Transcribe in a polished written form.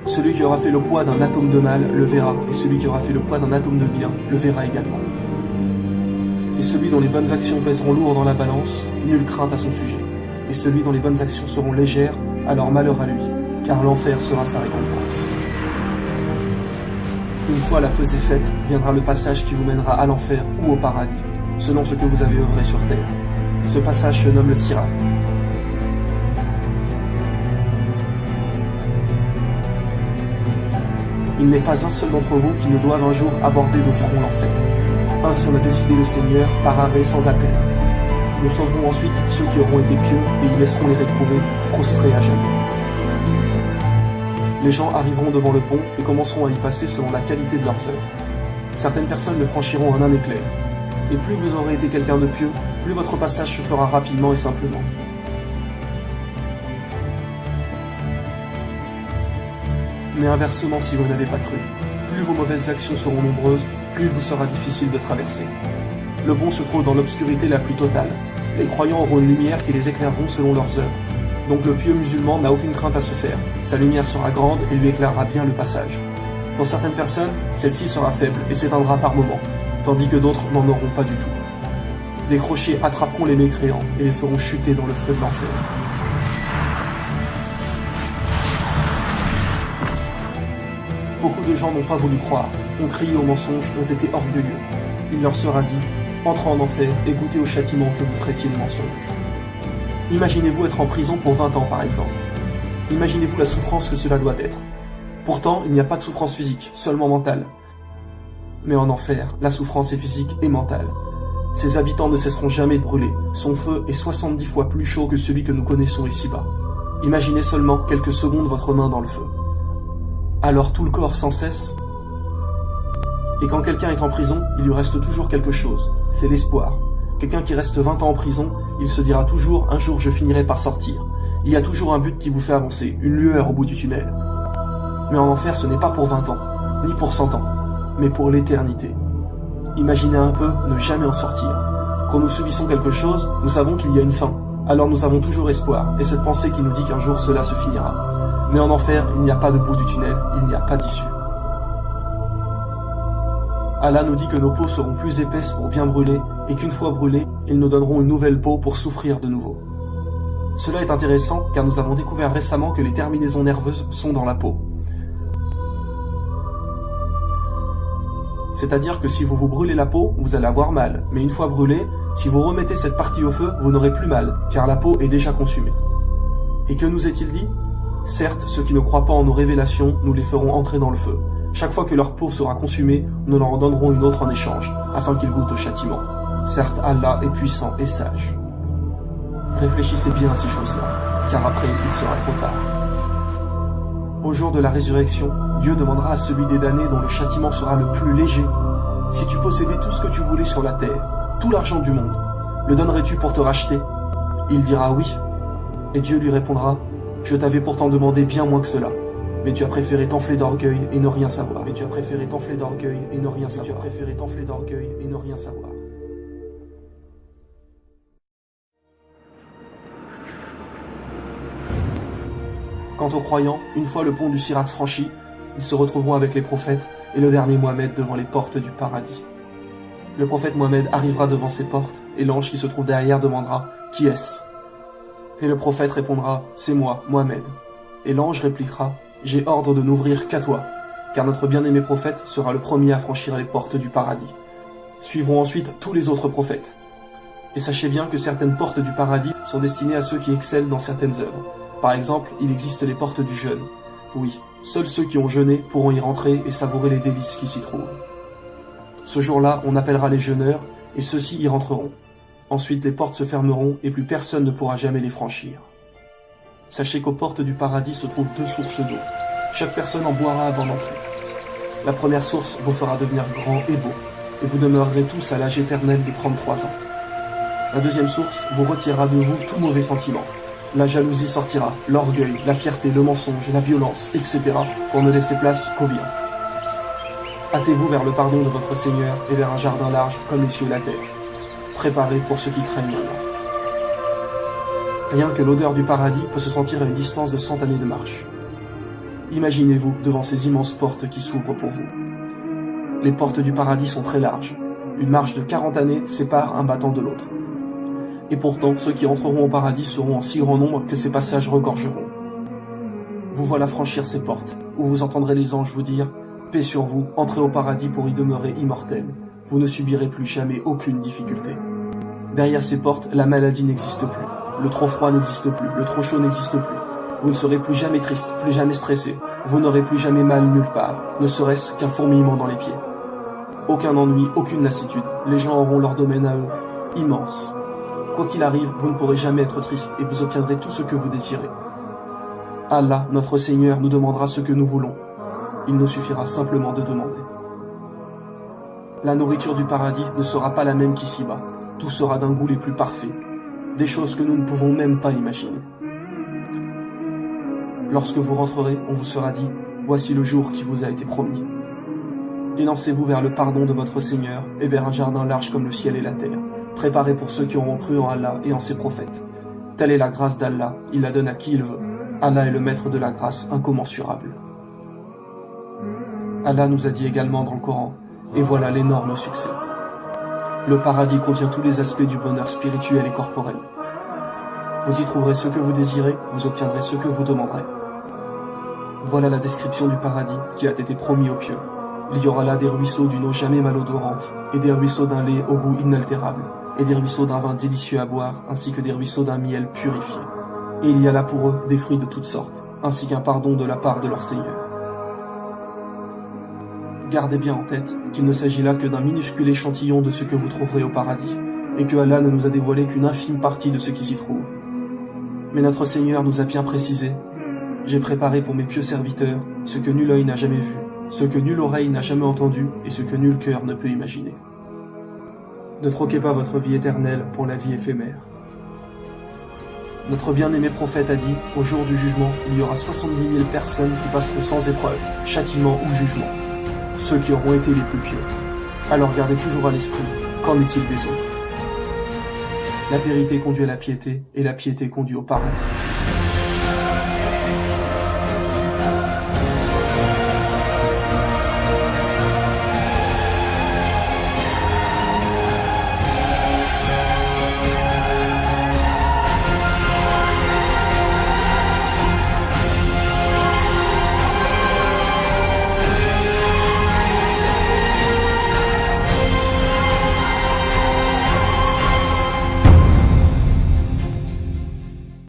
Celui qui aura fait le poids d'un atome de mal le verra, et celui qui aura fait le poids d'un atome de bien le verra également. Et celui dont les bonnes actions pèseront lourd dans la balance, nulle crainte à son sujet. Et celui dont les bonnes actions seront légères, alors malheur à lui, car l'enfer sera sa récompense. Une fois la pesée faite, viendra le passage qui vous mènera à l'enfer ou au paradis, selon ce que vous avez œuvré sur terre. Ce passage se nomme le Sirat. Il n'est pas un seul d'entre vous qui ne doive un jour aborder de front l'enfer. Ainsi en a décidé le Seigneur par arrêt sans appel. Nous sauverons ensuite ceux qui auront été pieux et y laisserons les réprouvés prostrés à jamais. Les gens arriveront devant le pont et commenceront à y passer selon la qualité de leurs œuvres. Certaines personnes le franchiront en un éclair. Et plus vous aurez été quelqu'un de pieux, plus votre passage se fera rapidement et simplement. Mais inversement, si vous n'avez pas cru, plus vos mauvaises actions seront nombreuses, plus il vous sera difficile de traverser. Le bon se trouve dans l'obscurité la plus totale. Les croyants auront une lumière qui les éclaireront selon leurs œuvres. Donc le pieux musulman n'a aucune crainte à se faire. Sa lumière sera grande et lui éclairera bien le passage. Pour certaines personnes, celle-ci sera faible et s'éteindra par moments, tandis que d'autres n'en auront pas du tout. Les crochets attraperont les mécréants et les feront chuter dans le feu de l'enfer. Beaucoup de gens n'ont pas voulu croire, ont crié au mensonge, ont été orgueilleux. Il leur sera dit, entrez en enfer et goûtez au châtiment que vous traitiez de mensonge. Imaginez-vous être en prison pour 20 ans par exemple. Imaginez-vous la souffrance que cela doit être. Pourtant, il n'y a pas de souffrance physique, seulement mentale. Mais en enfer, la souffrance est physique et mentale. Ses habitants ne cesseront jamais de brûler. Son feu est 70 fois plus chaud que celui que nous connaissons ici-bas. Imaginez seulement quelques secondes votre main dans le feu. Alors tout le corps sans cesse. Et quand quelqu'un est en prison, il lui reste toujours quelque chose. C'est l'espoir. Quelqu'un qui reste 20 ans en prison, il se dira toujours « un jour je finirai par sortir ». Il y a toujours un but qui vous fait avancer, une lueur au bout du tunnel. Mais en enfer, ce n'est pas pour 20 ans, ni pour 100 ans, mais pour l'éternité. Imaginez un peu ne jamais en sortir. Quand nous subissons quelque chose, nous savons qu'il y a une fin. Alors nous avons toujours espoir, et cette pensée qui nous dit qu'un jour cela se finira. Mais en enfer, il n'y a pas de bout du tunnel, il n'y a pas d'issue. Allah nous dit que nos peaux seront plus épaisses pour bien brûler, et qu'une fois brûlées, ils nous donneront une nouvelle peau pour souffrir de nouveau. Cela est intéressant car nous avons découvert récemment que les terminaisons nerveuses sont dans la peau. C'est-à-dire que si vous vous brûlez la peau, vous allez avoir mal, mais une fois brûlée, si vous remettez cette partie au feu, vous n'aurez plus mal, car la peau est déjà consumée. Et que nous est-il dit ? Certes, ceux qui ne croient pas en nos révélations, nous les ferons entrer dans le feu. Chaque fois que leur peau sera consumée, nous leur en donnerons une autre en échange, afin qu'ils goûtent au châtiment. Certes, Allah est puissant et sage. Réfléchissez bien à ces choses-là, car après, il sera trop tard. Au jour de la résurrection, Dieu demandera à celui des damnés dont le châtiment sera le plus léger. Si tu possédais tout ce que tu voulais sur la terre, tout l'argent du monde, le donnerais-tu pour te racheter ? Il dira oui. Et Dieu lui répondra, je t'avais pourtant demandé bien moins que cela. Mais tu as préféré t'enfler d'orgueil et ne rien savoir. Mais tu as préféré t'enfler d'orgueil et ne rien savoir. Tu as préféré t'enfler d'orgueil et ne rien savoir. Quant aux croyants, une fois le pont du Sirat franchi, ils se retrouveront avec les prophètes et le dernier Mohammed devant les portes du paradis. Le prophète Mohammed arrivera devant ces portes et l'ange qui se trouve derrière demandera « Qui est-ce » Et le prophète répondra « C'est moi, Mohammed ». Et l'ange répliquera « J'ai ordre de n'ouvrir qu'à toi, car notre bien-aimé prophète sera le premier à franchir les portes du paradis. » Suivront ensuite tous les autres prophètes. Et sachez bien que certaines portes du paradis sont destinées à ceux qui excellent dans certaines œuvres. Par exemple, il existe les portes du jeûne. Oui, seuls ceux qui ont jeûné pourront y rentrer et savourer les délices qui s'y trouvent. Ce jour-là, on appellera les jeûneurs, et ceux-ci y rentreront. Ensuite, les portes se fermeront, et plus personne ne pourra jamais les franchir. Sachez qu'aux portes du paradis se trouvent 2 sources d'eau. Chaque personne en boira avant d'entrer. La première source vous fera devenir grand et beau, et vous demeurerez tous à l'âge éternel de 33 ans. La deuxième source vous retirera de vous tout mauvais sentiment. La jalousie sortira, l'orgueil, la fierté, le mensonge, la violence, etc. pour ne laisser place qu'au bien. Hâtez-vous vers le pardon de votre Seigneur et vers un jardin large comme les cieux et la terre. Préparez pour ceux qui craignent Allah. Rien que l'odeur du paradis peut se sentir à une distance de 100 années de marche. Imaginez-vous devant ces immenses portes qui s'ouvrent pour vous. Les portes du paradis sont très larges. Une marche de 40 années sépare un battant de l'autre. Et pourtant, ceux qui entreront au paradis seront en si grand nombre que ces passages regorgeront. Vous voilà franchir ces portes, où vous entendrez les anges vous dire « Paix sur vous, entrez au paradis pour y demeurer immortel. Vous ne subirez plus jamais aucune difficulté. » Derrière ces portes, la maladie n'existe plus. Le trop froid n'existe plus, le trop chaud n'existe plus. Vous ne serez plus jamais triste, plus jamais stressé. Vous n'aurez plus jamais mal nulle part, ne serait-ce qu'un fourmillement dans les pieds. Aucun ennui, aucune lassitude. Les gens auront leur domaine à eux, immense. Quoi qu'il arrive, vous ne pourrez jamais être triste et vous obtiendrez tout ce que vous désirez. Allah, notre Seigneur, nous demandera ce que nous voulons. Il nous suffira simplement de demander. La nourriture du paradis ne sera pas la même qu'ici-bas. Tout sera d'un goût les plus parfaits. Des choses que nous ne pouvons même pas imaginer. Lorsque vous rentrerez, on vous sera dit « Voici le jour qui vous a été promis ». Élancez-vous vers le pardon de votre Seigneur et vers un jardin large comme le ciel et la terre, préparé pour ceux qui auront cru en Allah et en ses prophètes. Telle est la grâce d'Allah, il la donne à qui il veut. Allah est le maître de la grâce incommensurable. Allah nous a dit également dans le Coran, et voilà l'énorme succès. Le paradis contient tous les aspects du bonheur spirituel et corporel. Vous y trouverez ce que vous désirez, vous obtiendrez ce que vous demanderez. Voilà la description du paradis qui a été promis aux pieux. Il y aura là des ruisseaux d'une eau jamais malodorante, et des ruisseaux d'un lait au goût inaltérable, et des ruisseaux d'un vin délicieux à boire, ainsi que des ruisseaux d'un miel purifié. Et il y a là pour eux des fruits de toutes sortes, ainsi qu'un pardon de la part de leur Seigneur. Gardez bien en tête qu'il ne s'agit là que d'un minuscule échantillon de ce que vous trouverez au paradis, et que Allah ne nous a dévoilé qu'une infime partie de ce qui s'y trouve. Mais notre Seigneur nous a bien précisé « J'ai préparé pour mes pieux serviteurs ce que nul œil n'a jamais vu, ce que nulle oreille n'a jamais entendu et ce que nul cœur ne peut imaginer. » Ne troquez pas votre vie éternelle pour la vie éphémère. Notre bien-aimé prophète a dit « Au jour du jugement, il y aura 70 000 personnes qui passeront sans épreuve, châtiment ou jugement. Ceux qui auront été les plus pieux. Alors gardez toujours à l'esprit, qu'en est-il des autres ? La vérité conduit à la piété, et la piété conduit au paradis.